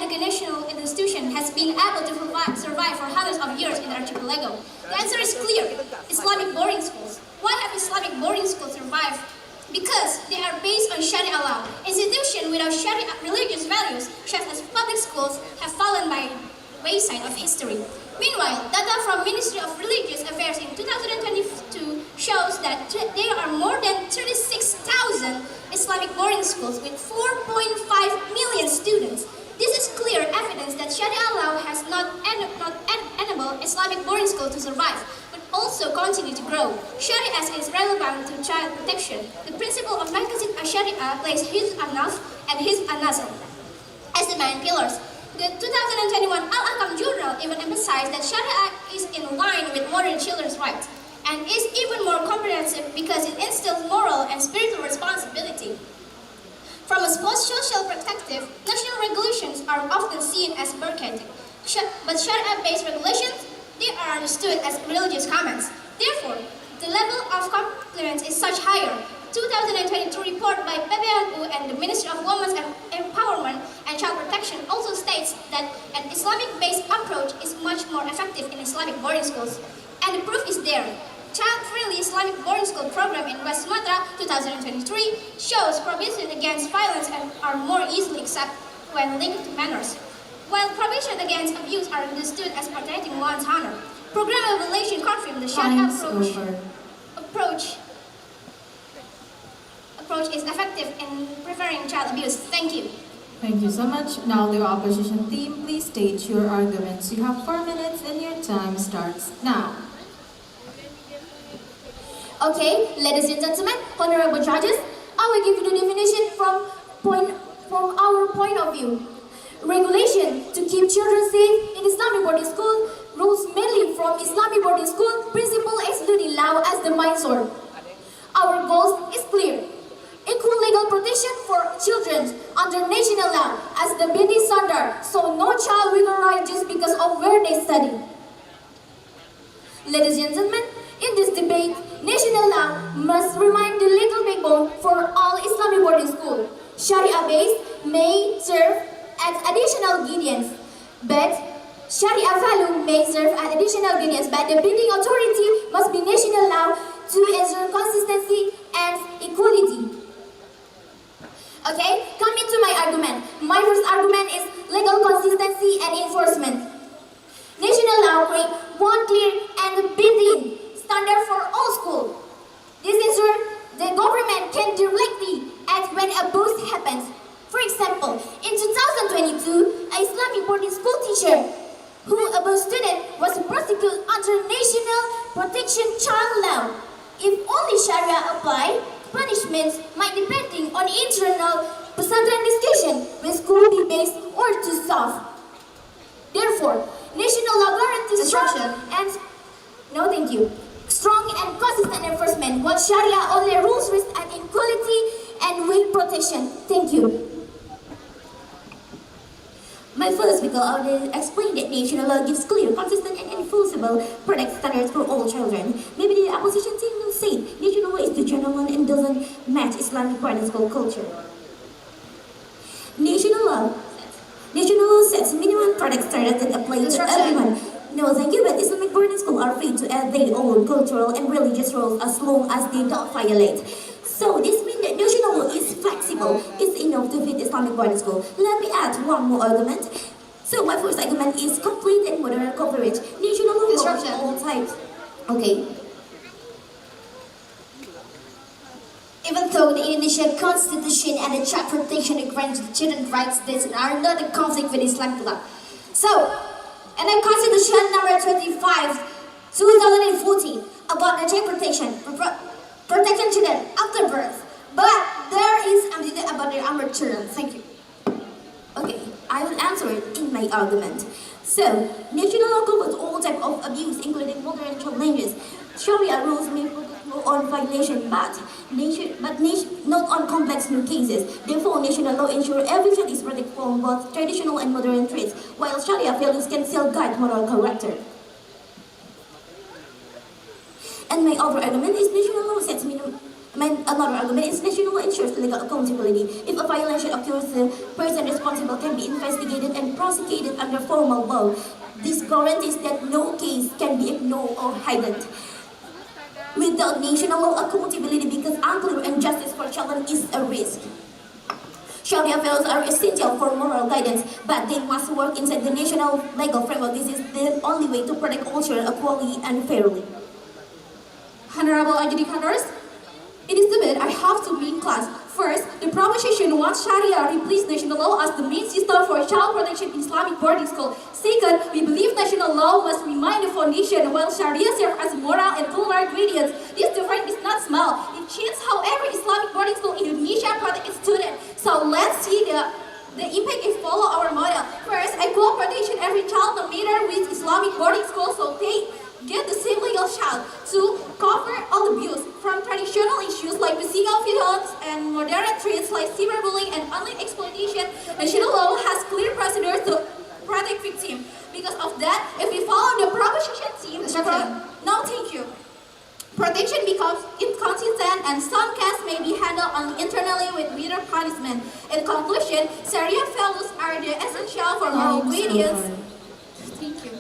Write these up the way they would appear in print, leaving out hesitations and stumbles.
educational institution has been able to survive for hundreds of years in the archipelago? The answer is clear: Islamic boarding schools. Why have Islamic boarding schools survived? Because they are based on Sharia law. Institutions without Sharia religious values, such as public schools, have fallen by wayside of history. Meanwhile, data from Ministry of Religious Affairs in 2022 shows that there are more than 36,000 Islamic boarding schools with 4.5 million students. This is clear evidence that Sharia law has not enabled Islamic boarding schools to survive, but also continue to grow. Sharia is relevant to child protection. The principle of Maqasid al-Sharia places his anaf and his anasal as the main pillars. The 2021 Al-Ahkam Journal even emphasized that Sharia is in line with modern children's rights and is even more comprehensive because it instills moral and spiritual responsibility. From a social perspective, national regulations are often seen as bureaucratic, but Sharia-based regulations, they are understood as religious comments. Therefore, the level of compliance is much higher. 2022 report by PBNU and the Ministry of Women's Empowerment and Child Protection also states that an Islamic-based approach is much more effective in Islamic boarding schools. And the proof is there. Child-friendly Islamic boarding school program in West Sumatra 2023 shows prohibition against violence and are more easily accepted when linked to manners, while prohibition against abuse are understood as protecting one's honor. Program evaluation confirmed the Sharia approach is effective in preventing child abuse. Thank you. Thank you so much. Now the opposition team, please state your arguments. You have 4 minutes and your time starts now. Okay, ladies and gentlemen, honorable judges, I will give you the definition from our point of view. Regulation to keep children safe in Islamic boarding school, rules mainly from Islamic boarding school, principle excluding law as the main source. Our goal is clear. Equal legal protection for children under national law as the binding standard, so no child will right just because of where they study. Ladies and gentlemen, in this debate, national law must remain the legal backbone for all Islamic boarding schools. Sharia-based may serve as additional guidance, but Sharia value may serve as additional guidance, but the binding authority must be national law to ensure consistency and equality. Okay, coming to my argument. My first argument is legal consistency and enforcement. National law creates one clear and binding standard for all schools. This ensures the government can directly act when abuse happens. For example, in 2022, an Islamic boarding school teacher who abused student was prosecuted under National Protection Child Law. If only Sharia apply, punishments might depending on internal pesantren discussion when school be based or too soft. Therefore, national law guarantees strong and consistent enforcement, while Sharia only rules risk and equality and weak protection. Thank you. My first speaker already explained that national law gives clear, consistent, and enforceable product standards for all children. Maybe the opposition team will say national law is the general one and doesn't match Islamic boarding school culture. National law sets minimum product standards that apply to everyone. No, thank you, but Islamic boarding schools are free to add their own cultural and religious rules as long as they don't violate. So this means that national law is flexible. It's enough to fit Islamic boarding school. Let me add one more argument. So my first argument is complete and moderate coverage. National law covers all types. Okay. Even though the Indonesian Constitution and the Child Protection grants children's rights, these are not in conflict with Islamic law. So, and the Constitution number 25, 2014 about the child protecting children after birth, but there is something about the unborn children. Thank you. Okay, I will answer it in my argument. So, national law covers all types of abuse, including moderate challenges. Sharia rules may focus more on violation, but not on complex new cases. Therefore, national law ensures every child is protected from both traditional and modern traits, while Sharia values can still guide moral character. And my other argument is national law sets another argument is national law ensures legal accountability. If a violation occurs, the person responsible can be investigated and prosecuted under formal law. This guarantees that no case can be ignored or hidden. Without national law accountability, because unclear and justice for children is a risk. Sharia values are essential for moral guidance, but they must work inside the national legal framework. This is the only way to protect all children equally and fairly. Honorable educators, in this debate, I have to main class. First, the proposition wants Sharia replace national law as the main system for child protection in Islamic boarding school. Second, we believe national law must remain the foundation while Sharia serves as moral and cultural ingredients. This difference is not small. It changes how every Islamic boarding school in Indonesia protects its students. So let's see the impact if follow our model. First, equal protection every child no matter which Islamic boarding school, so they get the same legal child to cover all abuse, from traditional issues like physical violence and modern threats like cyberbullying and online exploitation. National law has clear procedures to protect victims. Because of that, if we follow the proposition team, no thank you. Protection becomes inconsistent and some cases may be handled only internally with greater punishment. In conclusion, Sharia values are the essential for moral obedience. Thank you.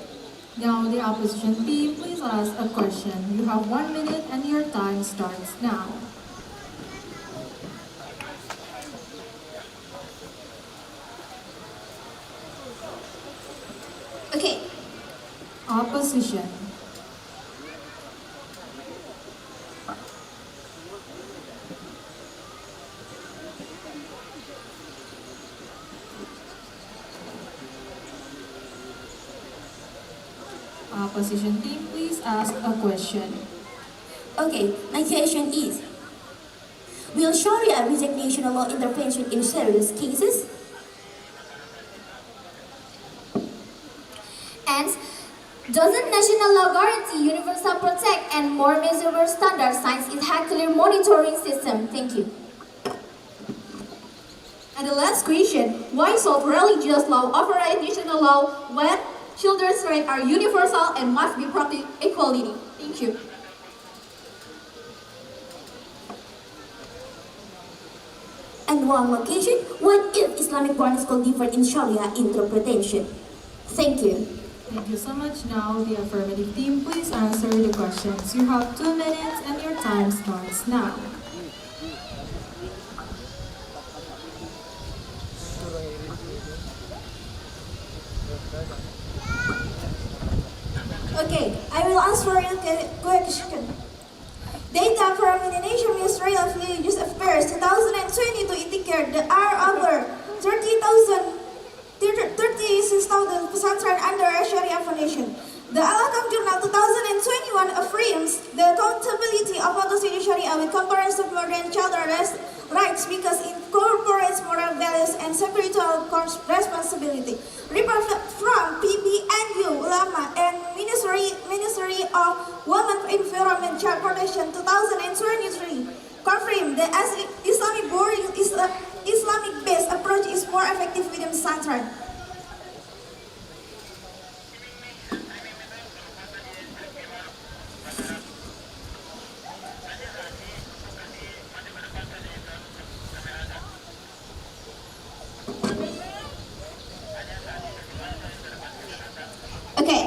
Now the opposition team, please ask a question. You have 1 minute and your time starts now. Okay. Opposition. Opposition team, please ask a question. Okay, my question is, will Sharia reject national law intervention in serious cases? And doesn't national law guarantee universal protect and more measurable standard science is a clear monitoring system? Thank you. And the last question, why should religious law override national law when children's rights are universal and must be protected equally? Thank you. And one location, what if Islamic boarding school differ in Sharia interpretation? Thank you. Thank you so much. Now the affirmative team, please answer the questions. You have 2 minutes and your time starts now. Okay, I will answer your question. Data from Indonesian Ministry of Religious Affairs 2020 to indicate there are over 36,000 pesantren under a Sharia foundation. The Al-Hakam Journal 2021 affirms the accountability of Al-Qasidi Sharia with comprehensive modern child rights because it incorporates moral values and spiritual responsibility. Report from PBNU, Ulama, and Ministry of Women, Environment, Child Protection 2023 confirm the Islamic boarding Islamic-based approach is more effective within pesantren. Okay,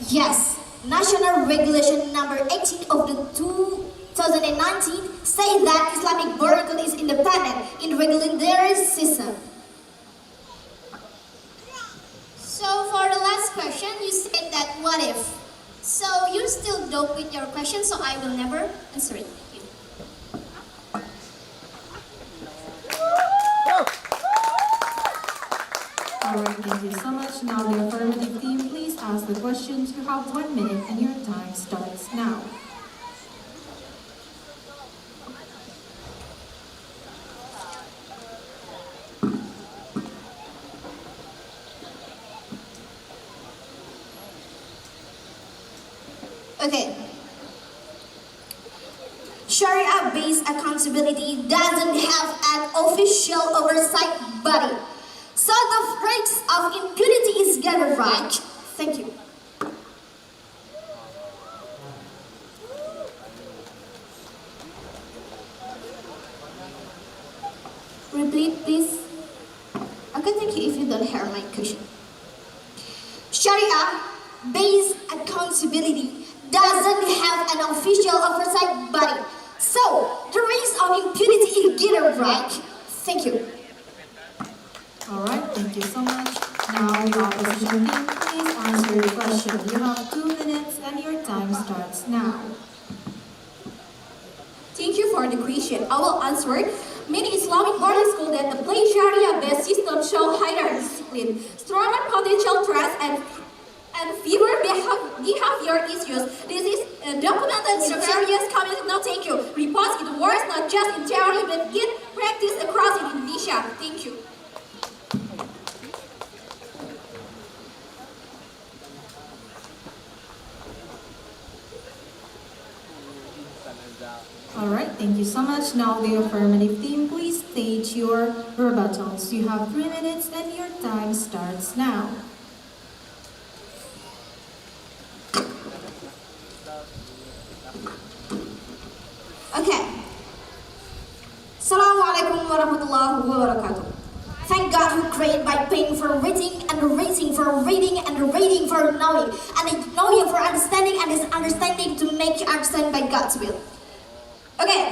yes, National Regulation number 18 of the 2019 say that Islamic boarding is independent in regulating their system. So for the last question, you said that what if? So you still dope with your question, so I will never answer it. Thank you. Alright, thank you so much. Now the affirmative team, please ask the questions. You have 1 minute and your time starts now. Okay. Sharia-based accountability doesn't have an official oversight body, so the risk of impunity is gathered right. Thank you. Repeat, please. Okay, thank you if you don't hear my question. Sharia-based accountability doesn't have an official oversight body. So, the risk of impunity is getting right. Thank you. Alright, thank you so much. Now the opposition team, please answer the question. You have 2 minutes and your time starts now. Thank you for the question. I will answer it. Many Islamic boarding schools that apply Sharia-based system show higher discipline, stronger potential threats, and fewer behavior issues. This is documented in various communities. No, thank you. Reports it works not just in theory but in practice across Indonesia. Thank you. Alright, thank you so much. Now the affirmative team, please state your rebuttals. You have 3 minutes and your time starts now. Okay. Assalamualaikum warahmatullahi wabarakatuh. Thank God who created by paying for reading and raising for reading and reading for knowing and knowing for understanding and this understanding to make you understand by God's will. Okay.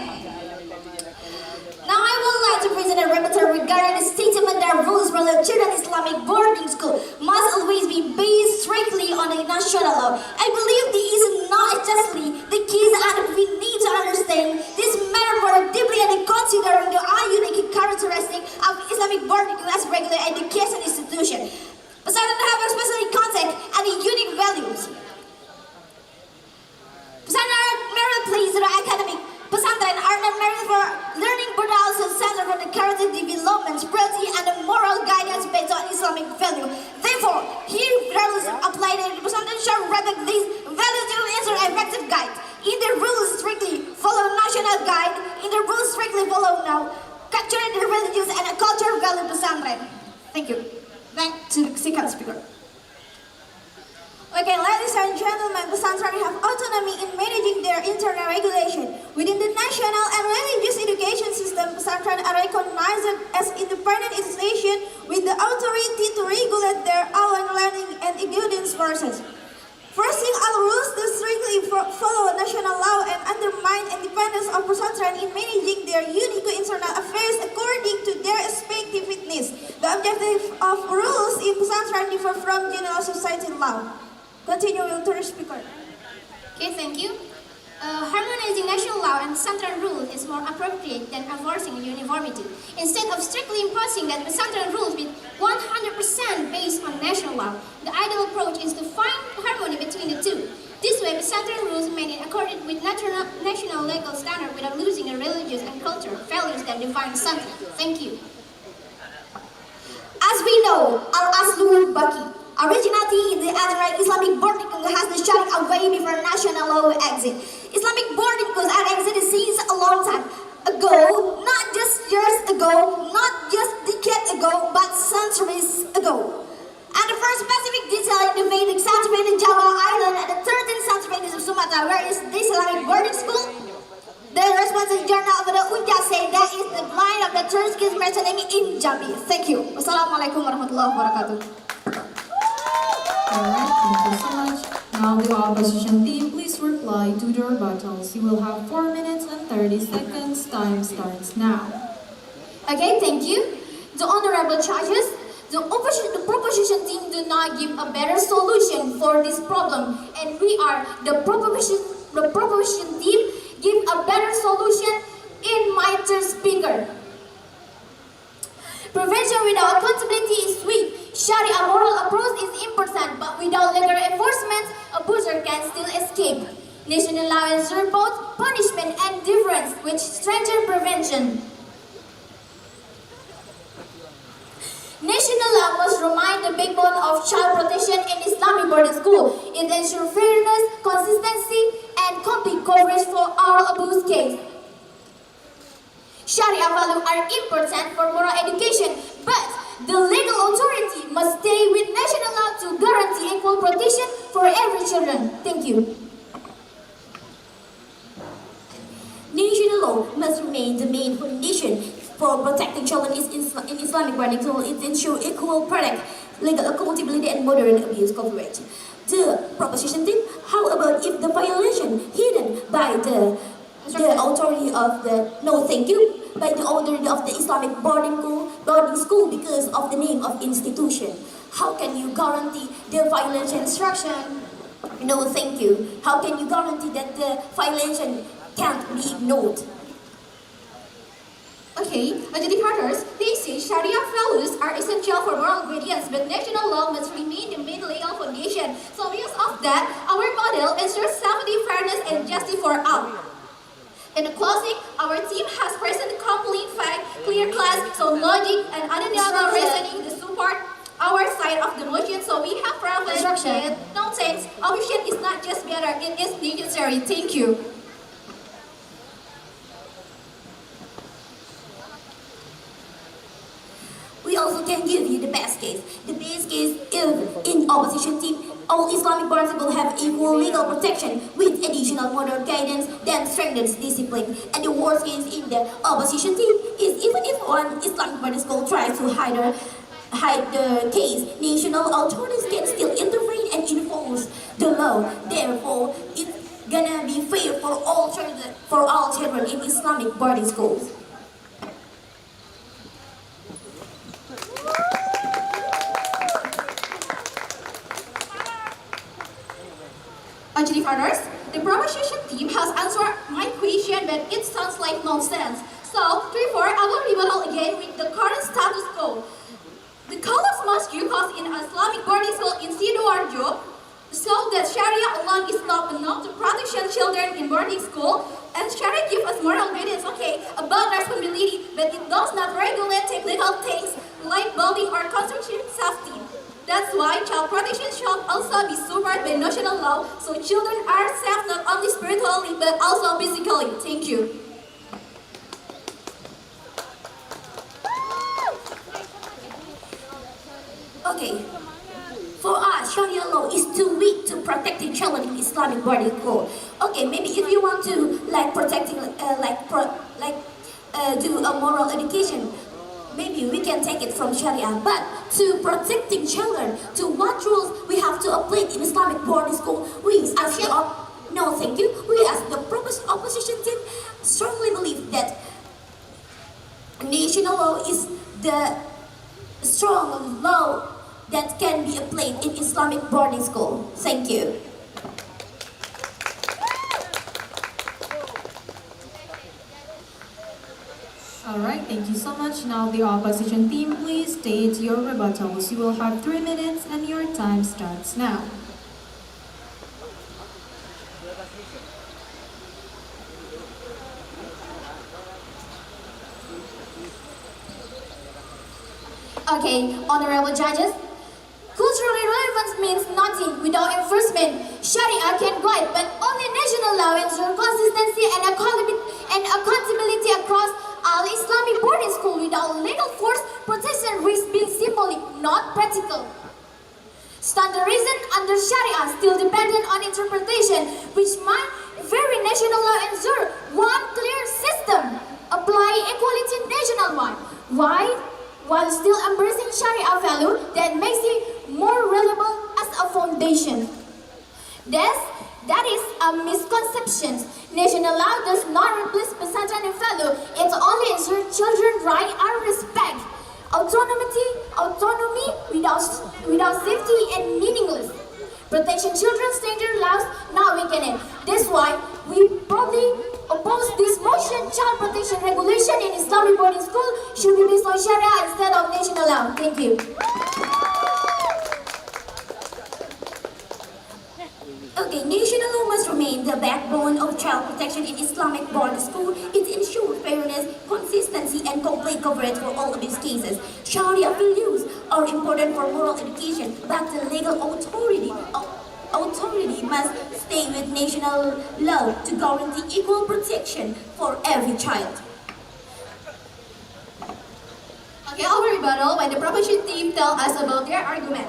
Now I would like to present a rebuttal regarding the statement that rules for the children Islamic boarding school must always be based strictly on the national law. I believe this is not justly the case and we need to understand this matter more deeply and considering the unique characteristic of Islamic boarding school as regular education institution. Pesantren have a specific content and unique values. Pesantren are merit plays in academic. Pesantren are not merit for learning but also center for the character development, spirituality, and the moral guidance based on Islamic value. Therefore, here values applied in pesantren shall reflect these values to answer effective guide. In the rules strictly follow national guide, in the rules strictly follow now capturing the religious and cultural value pesantren. Thank you. Back to the second speaker. Okay, ladies and gentlemen, pesantren have autonomy in managing their internal regulation. Within the national and religious education system, pesantren are recognized as independent institutions with the authority to regulate their own learning and guidance process. Forcing all rules to strictly follow national law and undermine independence of pesantren in managing their unique internal affairs according to their respective needs. The objective of rules in pesantren differ from general society law. Continue with the speaker. Okay, thank you. Harmonizing national law and pesantren rules is more appropriate than enforcing uniformity. Instead of strictly imposing that pesantren rules be 100% based on national law, the ideal approach is to find harmony between the two. This way, pesantren rules remain in accordance with national legal standards without losing the religious and cultural values that define pesantren. Thank you. As we know, Al-Aslul Baki. Originality in the Azrai Islamic boarding school has the Sharia away before national law exit. Islamic boarding schools are exited since a long time ago, not just years ago, not just decades ago, but centuries ago. And the first specific detail in the Vedic century in Java Island and the 13th century in Sumatra, where is this Islamic boarding school? The responsive journal of the Unja say that is the line of the Turkish mentioning in Jambi. Thank you. Wassalamualaikum warahmatullahi wabarakatuh. Alright, thank you so much. Now the opposition team, please reply to the rebuttals. You will have 4 minutes and 30 seconds. Time starts now. Okay, thank you. The honorable judges, the proposition team do not give a better solution for this problem, and we are the proposition team give a better solution in my third speaker. Prevention without accountability is weak. Sharia moral approach is important, but without legal enforcement, abuser can still escape. National law ensures both punishment and deterrence, which strengthen prevention. National law must remain the backbone of child protection in Islamic boarding school. It ensures fairness, consistency, and complete coverage for all abuse cases. Sharia values are important for moral education, but the legal authority must stay with national law to guarantee equal protection for every children. Thank you. National law must remain the main foundation for protecting children in Islamic boarding school. It ensures equal legal accountability and modern abuse coverage. The proposition team, how about if the violation hidden by the authority of the no thank you by the authority of the Islamic boarding school because of the name of institution? How can you guarantee the violation instruction? No thank you. How can you guarantee that the violation can't be ignored? Okay, adjudicators, they say Sharia values are essential for moral obedience, but national law must remain the main legal foundation. So because of that, our model ensures safety, fairness, and justice for all. In closing, our team has presented complete fact, clear class, so logic and undeniable reasoning to support our side of the motion. So we have proven that no thanks, option is not just better, it is necessary. Thank you. We also can give you the best case. The best case if in opposition team, all Islamic boarding schools have equal legal protection with additional modern guidance that strengthens discipline. And the worst case in the opposition team is even if one Islamic boarding school tries to hide the case, national authorities can still intervene and enforce the law. Therefore, it's gonna be fair for all children in Islamic boarding schools. Adjudicators, the proposition team has answered my question, but it sounds like nonsense. So, therefore, I will rebuttal again with the current status quo. The Kampus mosque costs in Islamic boarding school in Sidoarjo show that Sharia alone is not enough to protect children in boarding school, and Sharia gives us moral guidance, okay, about responsibility, but it does not regulate technical things like building or construction safety. That's why child protection should also be supported by national law, so children are safe not only spiritually but also physically. Thank you. Okay, for us, Sharia law is too weak to protecting children in Islamic boarding school. Okay, maybe if you want to do a moral education, maybe we can take it from Sharia. But to protecting children, to what rules we have to apply in Islamic boarding school, we as no thank you. We as the opposition team strongly believe that national law is the strong law that can be applied in Islamic boarding school. Thank you. Alright, thank you so much. Now the opposition team, please state your rebuttals. You will have 3 minutes and your time starts now. Okay, honorable judges, culturally relevance means nothing without enforcement. Sharia can guide, but only national law ensures consistency and accountability across all Islamic boarding schools. Without legal force, protection risks being symbolic, not practical. Standardization under Sharia still dependent on interpretation, which might vary national law ensure one clear system, applying equality nationwide. Why? While still embracing Sharia value that makes it more relevant as a foundation. That is a misconception. National law does not replace Pesantren value. It only ensures children's rights and respect. Autonomy without safety and meaningless. Protection children's standard laws now weakened. That's why we probably oppose this motion. Child protection regulation in Islamic boarding school should be based on Sharia instead of national law. Thank you. Okay, national law must remain the backbone of child protection in Islamic boarding school. It ensures fairness, consistency, and complete coverage for all of these cases. Sharia values are important for moral education, but the legal authority must stay with national law to guarantee equal protection for every child. Okay, our rebuttal by the proposition team tell us about their argument.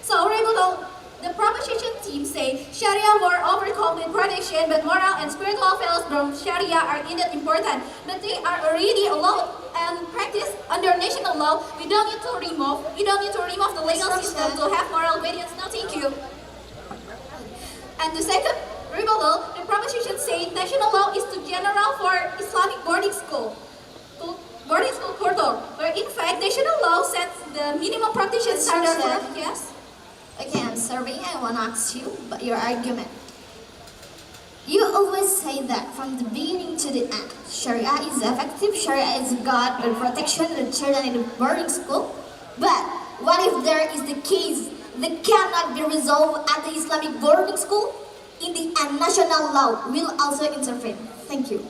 So, rebuttal, the proposition team say Sharia more overcome protection, but moral and spiritual values from Sharia are indeed important, but they are already allowed and practice under national law. We don't need to remove the legal system to have moral obedience. No, thank you. And the second rebuttal, the proposition says national law is too general for Islamic boarding school quarter, where in fact national law sets the minimum practice standard for yes. Okay, I'm sorry, I want to ask you about your argument. You always say that from the beginning to the end, Sharia is effective, Sharia is God and protection of the children in the boarding school. But what if there is the case that cannot be resolved at the Islamic boarding school? In the end, national law will also intervene. Thank you.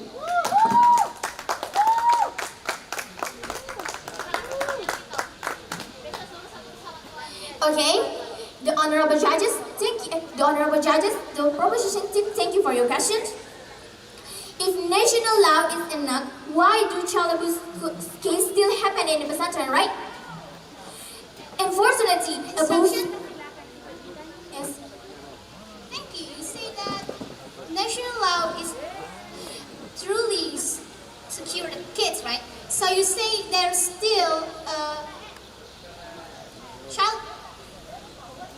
Okay, the honorable judges, the proposition team, thank you for your questions. If national law is enough, why do child abuse cases still happen in the pesantren, right? Unfortunately, abuse. Yes. Thank you. You say that national law is truly secure the kids, right? So you say there's still child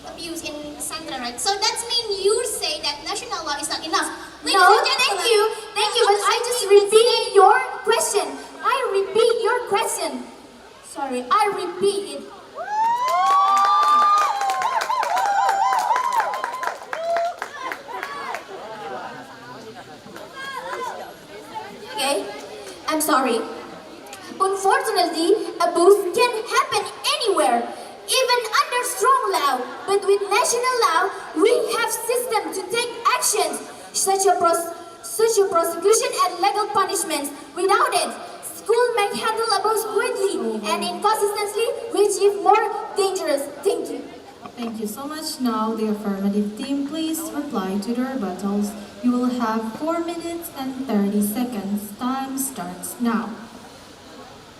abuse in pesantren, right? So that means you say that national law is not enough. No, thank you, but I just repeat your question. Sorry, I repeat it. Okay, I'm sorry. Unfortunately, abuse can happen anywhere, even under strong law. But with national law, we have systems to take actions, such a prosecution and legal punishments. Without it, school may handle abuse quickly and inconsistently, which is more dangerous. Thank you. Thank you so much. Now, the affirmative team, please reply to the rebuttals. You will have 4 minutes and 30 seconds. Time starts now.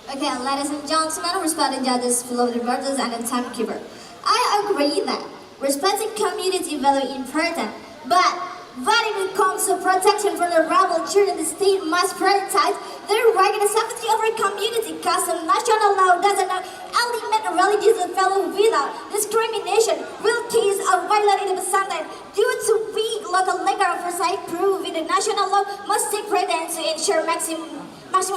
Okay, ladies and gentlemen, respected judges, fellow debaters, and the timekeeper. I agree that respecting community value is important, but when it comes to protection from the rebel children, the state must prioritize their right and the safety of our community, because the national law does not eliminate religious value without discrimination. Real cases of violence in the pesantren due to weak local legal oversight prove in the national law must take precedence to ensure maximum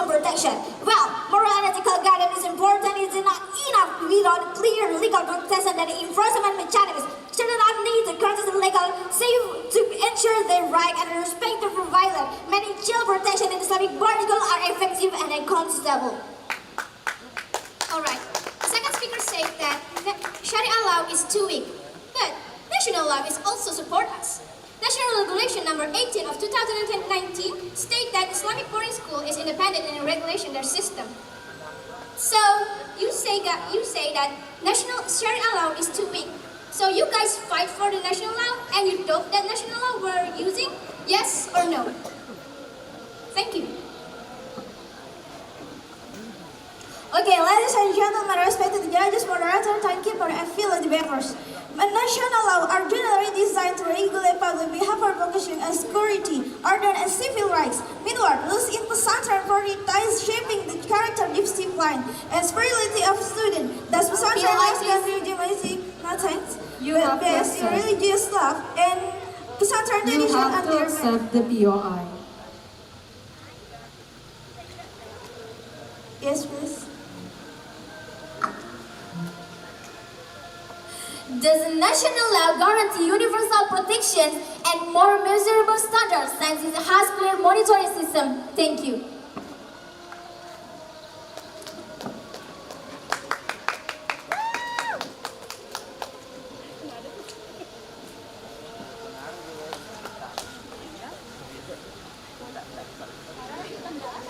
protection. Well, moral and ethical guidance is important. It is not enough without clear legal protection and enforcement mechanisms. Children need the constant legal safe to ensure their right and respect for violence. Many child protection in Islamic boarding school are effective and accountable. Alright, the second speaker said that Sharia law is too weak, but national law is also support us. National Regulation Number 18 of 2019 state that Islamic boarding school is independent in regulation their system. So you say that national Sharia law is too weak. So you guys fight for the national law and you doubt that national law we're using? Yes or no? Thank you. Okay, ladies and gentlemen, respected judges, moderator, timekeeper, and fellow debaters. National laws are generally designed to regulate public behavior focusing on security, order, and civil rights. Meanwhile, rules in pesantren prioritize shaping the character, discipline, and spirituality of students. Thus, pesantren laws can legitimize nothing but based in religious love and pesantren You tradition have and to their accept the POI. Yes, please. Does the national law guarantee universal protection and more measurable standards thanks to the has clear monitoring system? Thank you.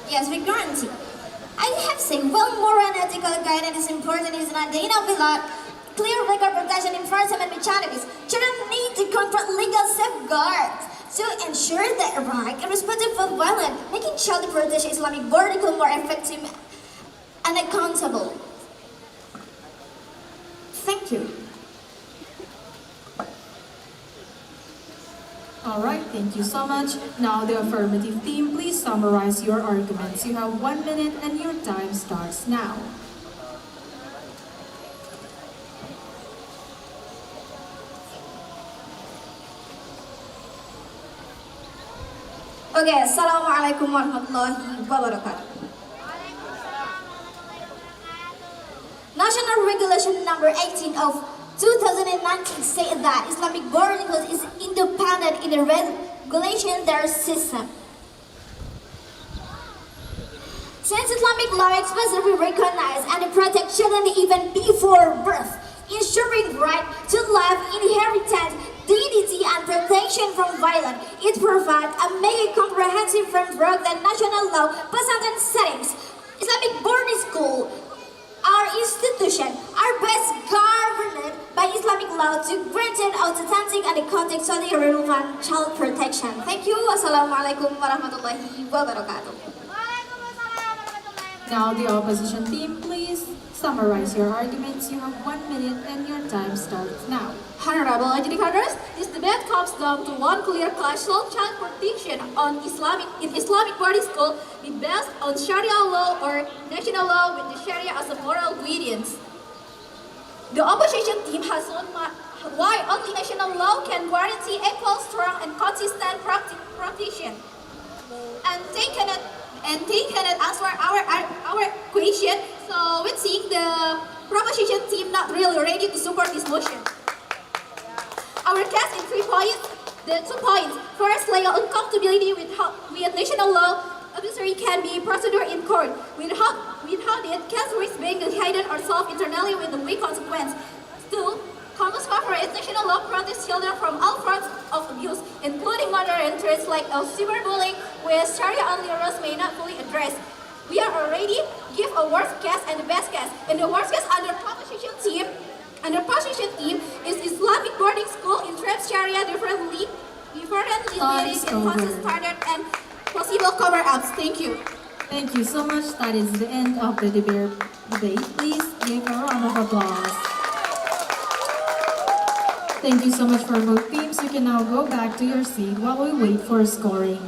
Yes, we guarantee. I have said, well, moral and ethical guidance is important. It's not enough without clear legal protection enforcement mechanisms. Children need to confront legal safeguards to ensure their right and respect for violence, making child protection Islamic boarding school more effective and accountable. Thank you. All right. Thank you so much. Now the affirmative team, please summarize your arguments. You have 1 minute and your time starts now. Okay, Assalamualaikum warahmatullahi wabarakatuh. National Regulation number 18 of 2019 states that Islamic boarding school is independent in the regulation their system. Since Islamic law explicitly recognizes and protects children even before birth, ensuring right to life, inheritance, dignity, and protection from violence, it provides a mega comprehensive framework that national law, pesantren settings, Islamic boarding school, our institution are best governed by Islamic law to grant authentic and contextually relevant child protection. Thank you. Wassalamualaikum warahmatullahi wabarakatuh. Now the opposition team, please summarize your arguments. You have 1 minute and your time starts now. Honorable educators, this debate comes down to one clear question: child protection in Islamic boarding school be based on Sharia law or national law with the Sharia as a moral guidance. The opposition team has shown why only national law can guarantee equal, strong, and consistent protection. And they cannot answer our question. So we think the proposition team not really ready to support this motion. Our case in 3 points. The 2 points. First, legal incompatibility with national law. Adversary can be procedured in court without it, case risk being hidden or solved internally with a weak consequence. 2. Campus corporate national law protects children from all forms of abuse, including modern threats like cyberbullying, where Sharia-only rules may not fully address. We are already give a worst case and the best case. In the worst case, under proposition team is Islamic boarding school in Sharia differently leading inconsistent standard and possible cover-ups. Thank you. Thank you so much. That is the end of the debate. Please give a round of applause. Thank you so much for both teams. You can now go back to your seat while we wait for scoring.